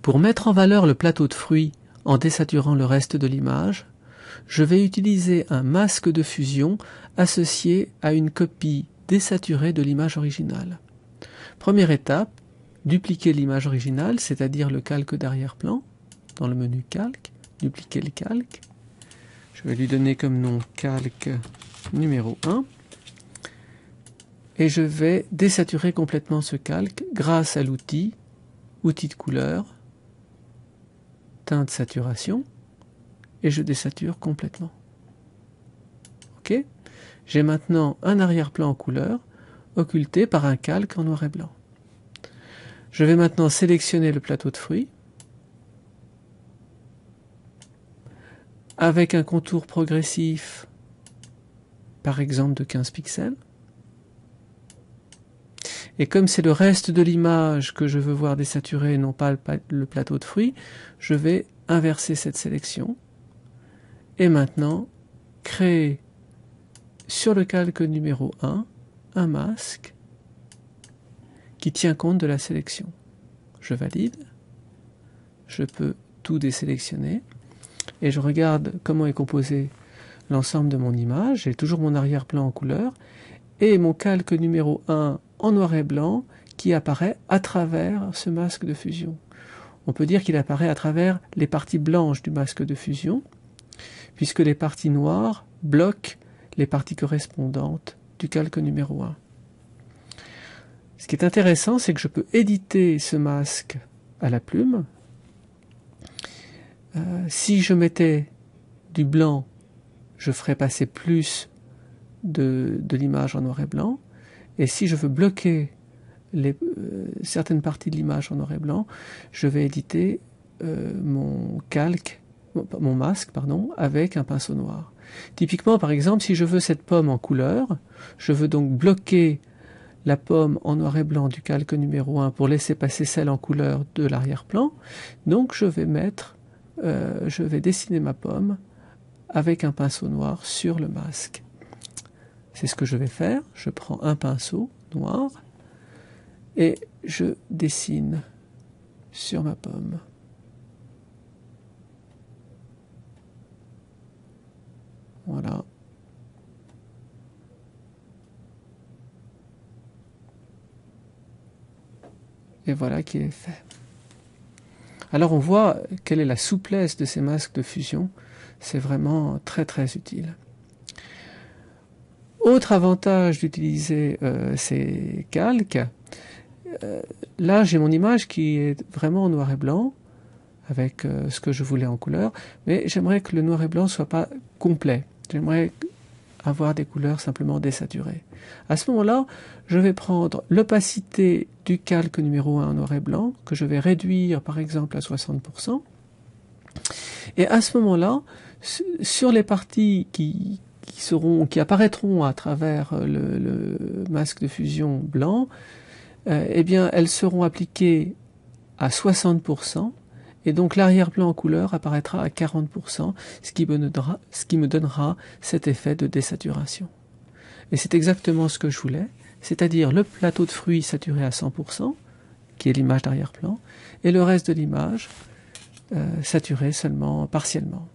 Pour mettre en valeur le plateau de fruits en désaturant le reste de l'image, je vais utiliser un masque de fusion associé à une copie désaturée de l'image originale. Première étape, dupliquer l'image originale, c'est-à-dire le calque d'arrière-plan, dans le menu calque, dupliquer le calque. Je vais lui donner comme nom calque numéro 1. Et je vais désaturer complètement ce calque grâce à l'outil de couleur, teinte saturation, et je désature complètement. Ok ? J'ai maintenant un arrière-plan en couleur, occulté par un calque en noir et blanc. Je vais maintenant sélectionner le plateau de fruits, avec un contour progressif, par exemple de 15 pixels. Et comme c'est le reste de l'image que je veux voir désaturé et non pas le plateau de fruits, je vais inverser cette sélection. Et maintenant, créer sur le calque numéro 1 un masque qui tient compte de la sélection. Je valide. Je peux tout désélectionner. Et je regarde comment est composé l'ensemble de mon image. J'ai toujours mon arrière-plan en couleur et mon calque numéro 1 en noir et blanc qui apparaît à travers ce masque de fusion. On peut dire qu'il apparaît à travers les parties blanches du masque de fusion, puisque les parties noires bloquent les parties correspondantes du calque numéro 1. Ce qui est intéressant, c'est que je peux éditer ce masque à la plume. Si je mettais du blanc, je ferais passer plus de l'image en noir et blanc. Et si je veux bloquer certaines parties de l'image en noir et blanc, je vais éditer mon masque, avec un pinceau noir. Typiquement, par exemple, si je veux cette pomme en couleur, je veux donc bloquer la pomme en noir et blanc du calque numéro 1 pour laisser passer celle en couleur de l'arrière-plan. Donc je vais dessiner ma pomme avec un pinceau noir sur le masque. C'est ce que je vais faire. Je prends un pinceau noir et je dessine sur ma pomme. Voilà. Et voilà qui est fait. Alors on voit quelle est la souplesse de ces masques de fusion. C'est vraiment très très utile. Autre avantage d'utiliser ces calques, là j'ai mon image qui est vraiment en noir et blanc, avec ce que je voulais en couleur, mais j'aimerais que le noir et blanc ne soit pas complet. J'aimerais avoir des couleurs simplement désaturées. À ce moment-là, je vais prendre l'opacité du calque numéro 1 en noir et blanc, que je vais réduire par exemple à 60%, et à ce moment-là, sur les parties qui apparaîtront à travers le masque de fusion blanc, eh bien, elles seront appliquées à 60%, et donc l'arrière-plan en couleur apparaîtra à 40%, ce qui me donnera cet effet de désaturation. Et c'est exactement ce que je voulais, c'est-à-dire le plateau de fruits saturé à 100%, qui est l'image d'arrière-plan, et le reste de l'image saturé seulement partiellement.